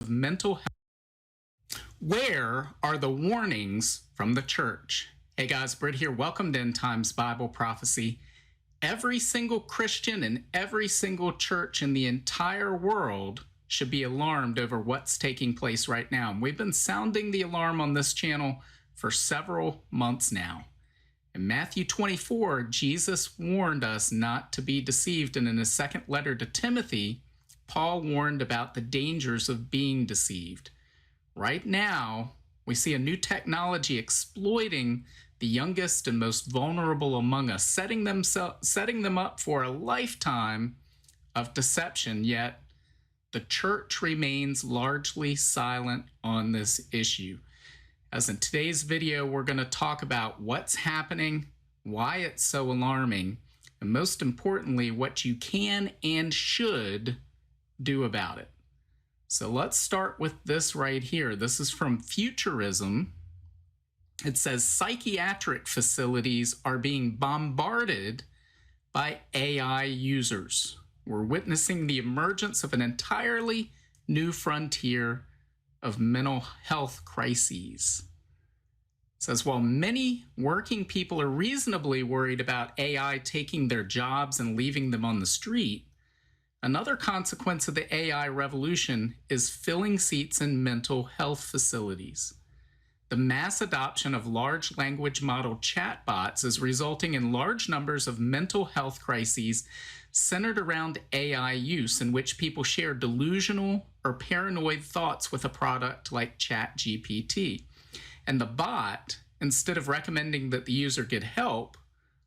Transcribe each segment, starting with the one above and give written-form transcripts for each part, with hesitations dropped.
of mental health. Where are the warnings from the church? Hey guys, Britt here. Welcome to End Times Bible Prophecy. Every single Christian and every single church in the entire world should be alarmed over what's taking place right now. And we've been sounding the alarm on this channel for several months now. In Matthew 24, Jesus warned us not to be deceived, and in his second letter to Timothy, Paul warned about the dangers of being deceived. Right now, we see a new technology exploiting the youngest and most vulnerable among us, setting them up for a lifetime of deception, yet the church remains largely silent on this issue. As in today's video, we're going to talk about what's happening, why it's so alarming, and most importantly, what you can and should do about it. So let's start with this right here. This is from Futurism. It says psychiatric facilities are being bombarded by AI users. We're witnessing the emergence of an entirely new frontier of mental health crises. It says, while many working people are reasonably worried about AI taking their jobs and leaving them on the street, another consequence of the AI revolution is filling seats in mental health facilities. The mass adoption of large language model chatbots is resulting in large numbers of mental health crises centered around AI use, in which people share delusional or paranoid thoughts with a product like ChatGPT. And the bot, instead of recommending that the user get help,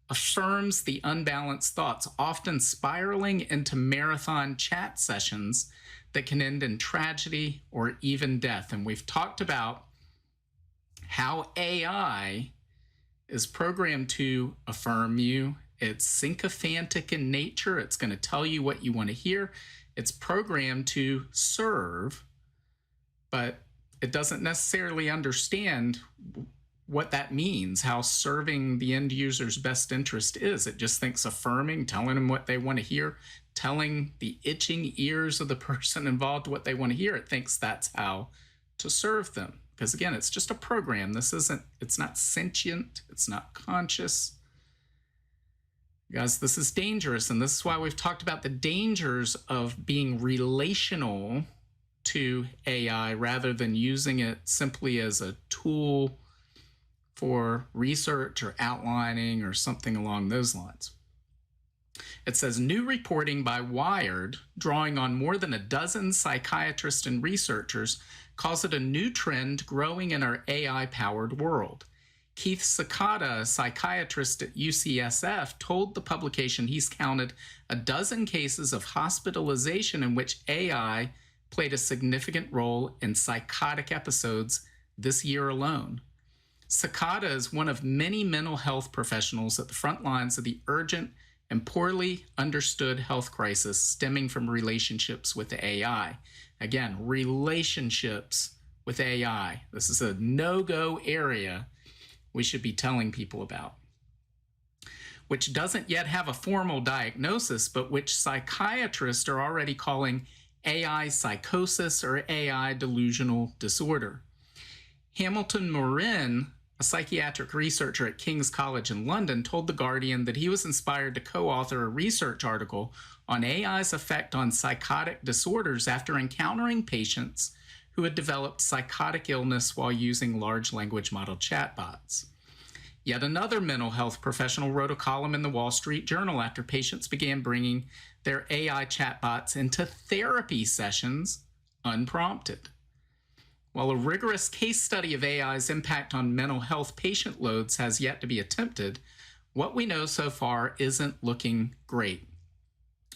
affirms the unbalanced thoughts, often spiraling into marathon chat sessions that can end in tragedy or even death. And we've talked about how AI is programmed to affirm you. It's sycophantic in nature. It's going to tell you what you want to hear. It's programmed to serve, but it doesn't necessarily understand what that means, how serving the end user's best interest is. It just thinks affirming, telling them what they want to hear, telling the itching ears of the person involved what they want to hear. It thinks that's how to serve them. Because again, it's just a program. It's not sentient. It's not conscious. Guys, this is dangerous, and this is why we've talked about the dangers of being relational to AI rather than using it simply as a tool for research or outlining or something along those lines. It says, new reporting by Wired, drawing on more than a dozen psychiatrists and researchers, calls it a new trend growing in our AI-powered world. Keith Sakata, a psychiatrist at UCSF, told the publication he's counted a dozen cases of hospitalization in which AI played a significant role in psychotic episodes this year alone. Sakata is one of many mental health professionals at the front lines of the urgent and poorly understood health crisis stemming from relationships with the AI. Again, relationships with AI. This is a no-go area we should be telling people about, which doesn't yet have a formal diagnosis, but which psychiatrists are already calling AI psychosis or AI delusional disorder. Hamilton Morin, a psychiatric researcher at King's College in London, told The Guardian that he was inspired to co-author a research article on AI's effect on psychotic disorders after encountering patients who had developed psychotic illness while using large language model chatbots. Yet another mental health professional wrote a column in the Wall Street Journal after patients began bringing their AI chatbots into therapy sessions unprompted. While a rigorous case study of AI's impact on mental health patient loads has yet to be attempted, what we know so far isn't looking great.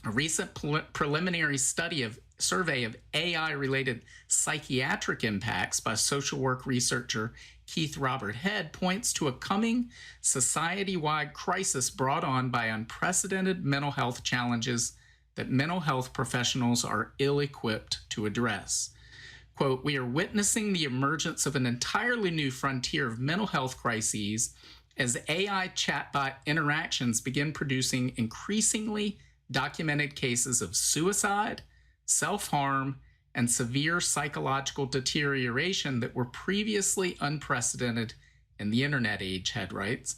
A recent preliminary survey of AI-related psychiatric impacts by social work researcher Keith Robert Head points to a coming society-wide crisis brought on by unprecedented mental health challenges that mental health professionals are ill-equipped to address. Quote, we are witnessing the emergence of an entirely new frontier of mental health crises as AI chatbot interactions begin producing increasingly documented cases of suicide, self-harm, and severe psychological deterioration that were previously unprecedented in the internet age, Head writes.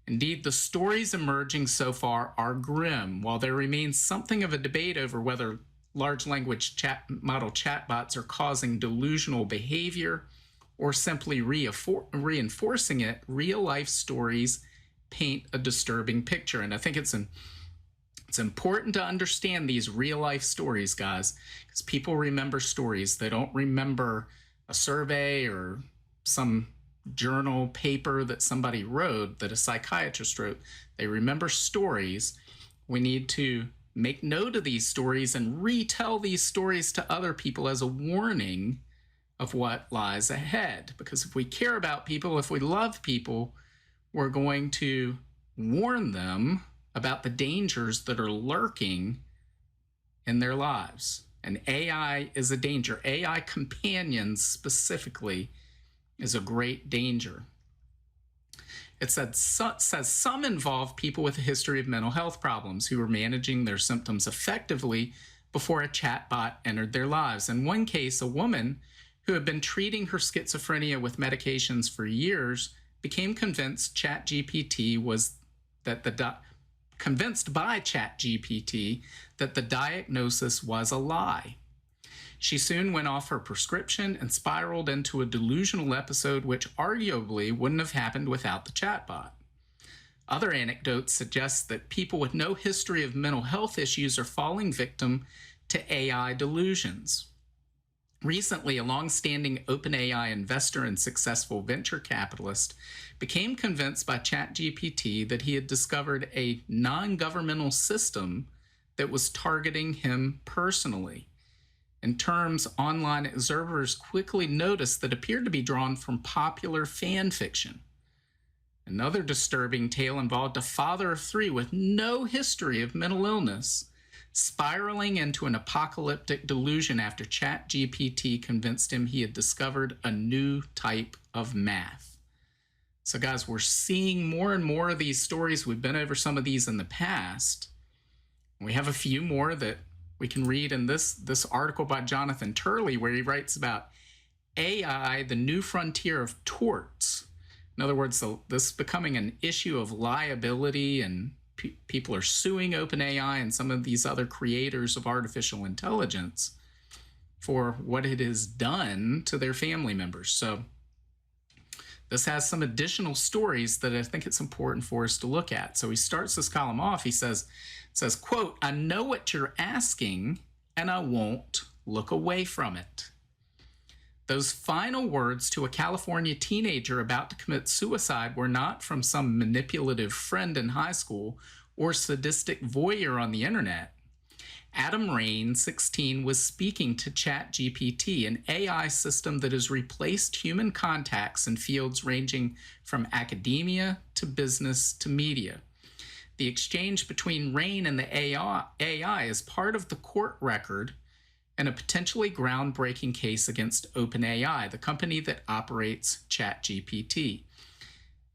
Indeed, the stories emerging so far are grim. While there remains something of a debate over whether large language model chatbots are causing delusional behavior or simply reinforcing it, real-life stories paint a disturbing picture. And I think it's important to understand these real-life stories, guys, because people remember stories. They don't remember a survey or some journal paper that somebody wrote, that a psychiatrist wrote. They remember stories. We need to make note of these stories and retell these stories to other people as a warning of what lies ahead. Because if we care about people, if we love people, we're going to warn them about the dangers that are lurking in their lives. And AI is a danger. AI companions specifically is a great danger. It says some involve people with a history of mental health problems who were managing their symptoms effectively before a chatbot entered their lives. In one case, a woman who had been treating her schizophrenia with medications for years became convinced convinced by ChatGPT that the diagnosis was a lie. She soon went off her prescription and spiraled into a delusional episode which arguably wouldn't have happened without the chatbot. Other anecdotes suggest that people with no history of mental health issues are falling victim to AI delusions. Recently, a long-standing OpenAI investor and successful venture capitalist became convinced by ChatGPT that he had discovered a non-governmental system that was targeting him personally. In terms online observers quickly noticed that appeared to be drawn from popular fan fiction. Another disturbing tale involved a father of three with no history of mental illness spiraling into an apocalyptic delusion after ChatGPT convinced him he had discovered a new type of math. So guys, we're seeing more and more of these stories. We've been over some of these in the past. We have a few more that we can read in this article by Jonathan Turley, where he writes about AI, the new frontier of torts. In other words, this is becoming an issue of liability, and people are suing OpenAI and some of these other creators of artificial intelligence for what it has done to their family members. So this has some additional stories that I think it's important for us to look at. So he starts this column off. He says, quote, "I know what you're asking, and I won't look away from it." Those final words to a California teenager about to commit suicide were not from some manipulative friend in high school or sadistic voyeur on the internet. Adam Rain, 16, was speaking to ChatGPT, an AI system that has replaced human contacts in fields ranging from academia to business to media. The exchange between Rain and the AI is part of the court record in a potentially groundbreaking case against OpenAI, the company that operates ChatGPT.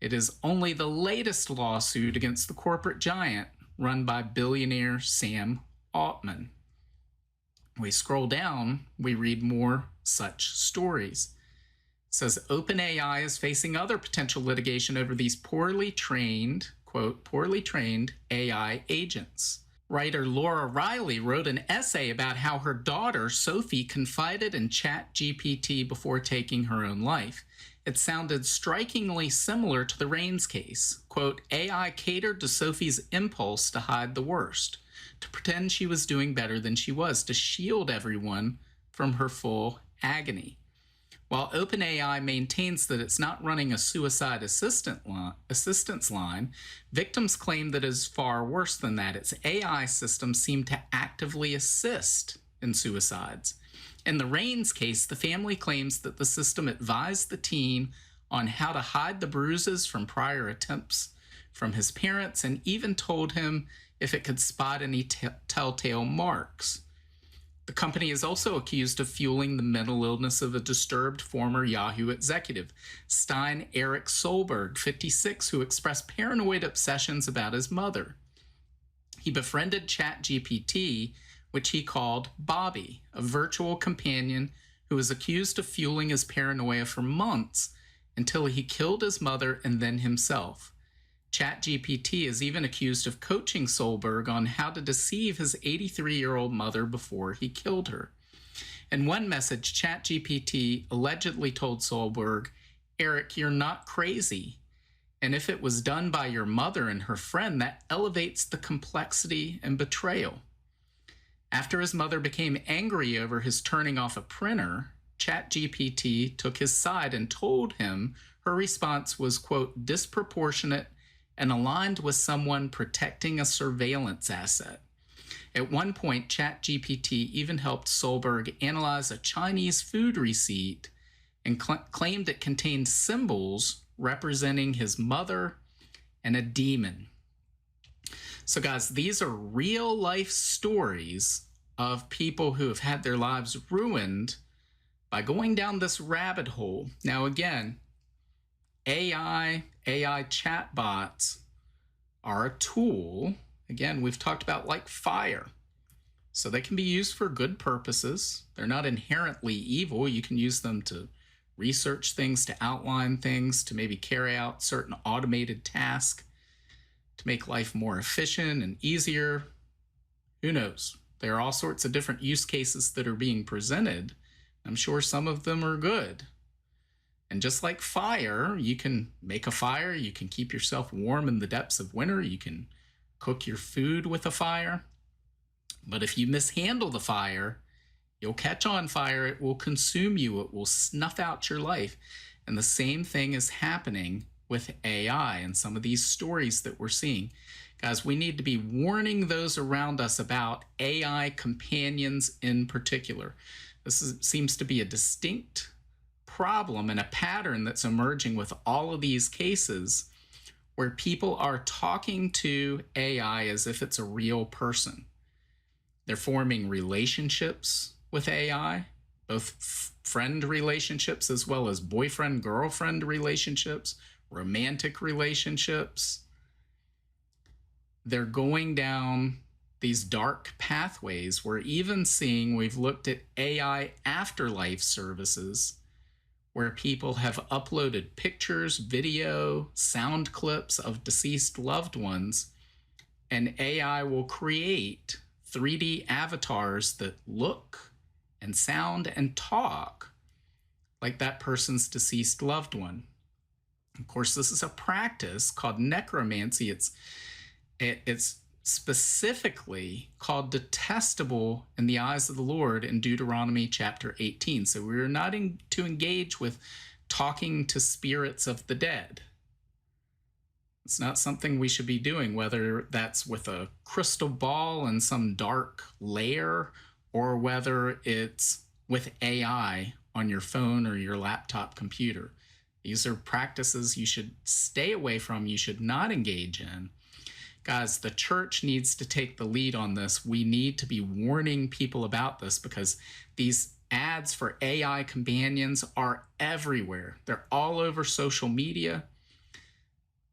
It is only the latest lawsuit against the corporate giant run by billionaire Sam Altman. We scroll down, we read more such stories. It says OpenAI is facing other potential litigation over these poorly trained, quote, poorly trained AI agents. Writer Laura Riley wrote an essay about how her daughter, Sophie, confided in ChatGPT before taking her own life. It sounded strikingly similar to the Rains case. Quote, AI catered to Sophie's impulse to hide the worst, to pretend she was doing better than she was, to shield everyone from her full agony. While OpenAI maintains that it's not running a suicide assistance line, victims claim that it is far worse than that. Its AI systems seem to actively assist in suicides. In the Rains case, the family claims that the system advised the teen on how to hide the bruises from prior attempts from his parents and even told him if it could spot any telltale marks. The company is also accused of fueling the mental illness of a disturbed former Yahoo executive, Stein Eric Solberg, 56, who expressed paranoid obsessions about his mother. He befriended ChatGPT which he called Bobby, a virtual companion who was accused of fueling his paranoia for months until he killed his mother and then himself. ChatGPT is even accused of coaching Solberg on how to deceive his 83-year-old mother before he killed her. In one message, ChatGPT allegedly told Solberg, "Eric, you're not crazy. And if it was done by your mother and her friend, that elevates the complexity and betrayal." After his mother became angry over his turning off a printer, ChatGPT took his side and told him her response was, quote, disproportionate and aligned with someone protecting a surveillance asset. At one point, ChatGPT even helped Solberg analyze a Chinese food receipt and claimed it contained symbols representing his mother and a demon. So guys, these are real life stories of people who have had their lives ruined by going down this rabbit hole. Now again, AI chatbots are a tool. Again, we've talked about like fire. So they can be used for good purposes. They're not inherently evil. You can use them to research things, to outline things, to maybe carry out certain automated tasks, to make life more efficient and easier. Who knows? There are all sorts of different use cases that are being presented. I'm sure some of them are good. And just like fire, you can make a fire, you can keep yourself warm in the depths of winter, you can cook your food with a fire. But if you mishandle the fire, you'll catch on fire, it will consume you, it will snuff out your life. And the same thing is happening with AI and some of these stories that we're seeing. Guys, we need to be warning those around us about AI companions in particular. Seems to be a distinct problem and a pattern that's emerging with all of these cases where people are talking to AI as if it's a real person. They're forming relationships with AI, both friend relationships as well as boyfriend-girlfriend relationships, romantic relationships. They're going down these dark pathways. We're even seeing, we've looked at AI afterlife services where people have uploaded pictures, video, sound clips of deceased loved ones, and AI will create 3D avatars that look and sound and talk like that person's deceased loved one. Of course, this is a practice called necromancy. It's specifically called detestable in the eyes of the Lord in Deuteronomy chapter 18. So we're not to engage with talking to spirits of the dead. It's not something we should be doing, whether that's with a crystal ball in some dark lair or whether it's with AI on your phone or your laptop computer. These are practices you should stay away from, you should not engage in. Guys, the church needs to take the lead on this. We need to be warning people about this because these ads for AI companions are everywhere. They're all over social media.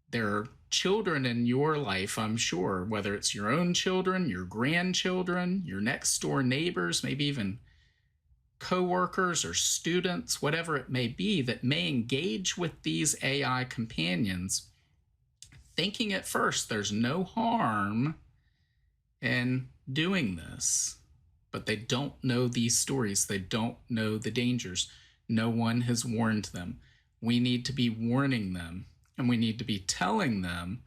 There are children in your life, I'm sure, whether it's your own children, your grandchildren, your next door neighbors, maybe even coworkers or students, whatever it may be, that may engage with these AI companions, thinking at first there's no harm in doing this, but they don't know these stories. They don't know the dangers. No one has warned them. We need to be warning them, and we need to be telling them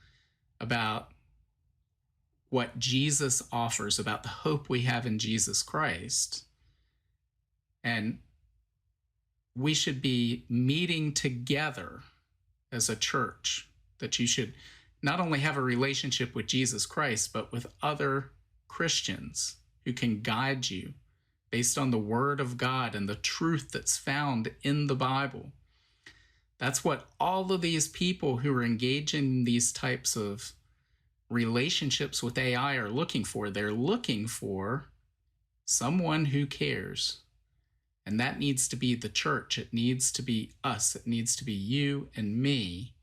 about what Jesus offers, about the hope we have in Jesus Christ. And we should be meeting together as a church, that you should not only have a relationship with Jesus Christ, but with other Christians who can guide you based on the Word of God and the truth that's found in the Bible. That's what all of these people who are engaging in these types of relationships with AI are looking for. They're looking for someone who cares. And that needs to be the church. It needs to be us. It needs to be you and me.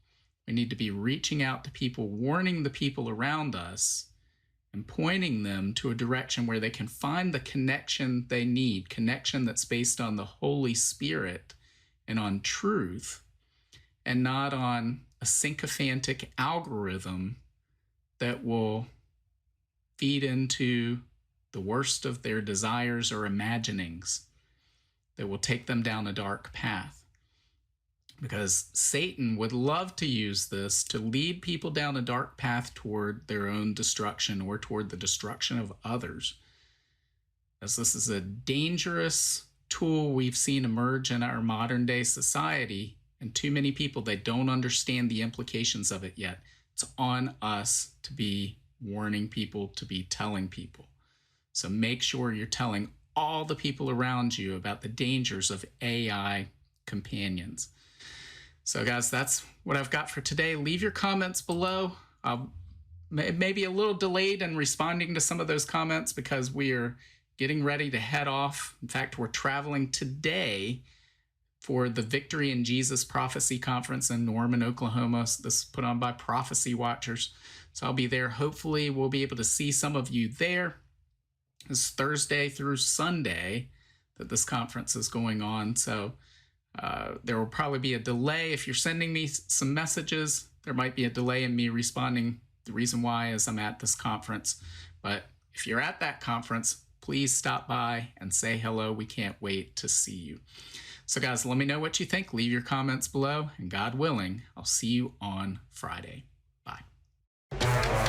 We need to be reaching out to people, warning the people around us and pointing them to a direction where they can find the connection they need, connection that's based on the Holy Spirit and on truth, and not on a sycophantic algorithm that will feed into the worst of their desires or imaginings, that will take them down a dark path. Because Satan would love to use this to lead people down a dark path toward their own destruction or toward the destruction of others. As this is a dangerous tool we've seen emerge in our modern day society, and too many people, they don't understand the implications of it yet. It's on us to be warning people, to be telling people. So make sure you're telling all the people around you about the dangers of AI companions. So guys, that's what I've got for today. Leave your comments below. Maybe a little delayed in responding to some of those comments because we are getting ready to head off. In fact, we're traveling today for the Victory in Jesus Prophecy Conference in Norman, Oklahoma. This is put on by Prophecy Watchers. So I'll be there. Hopefully we'll be able to see some of you there. It's Thursday through Sunday that this conference is going on. So there will probably be a delay. If you're sending me some messages, there might be a delay in me responding. The reason why is I'm at this conference. But if you're at that conference, please stop by and say hello. We can't wait to see you. So guys, let me know what you think. Leave your comments below, and God willing, I'll see you on Friday. Bye.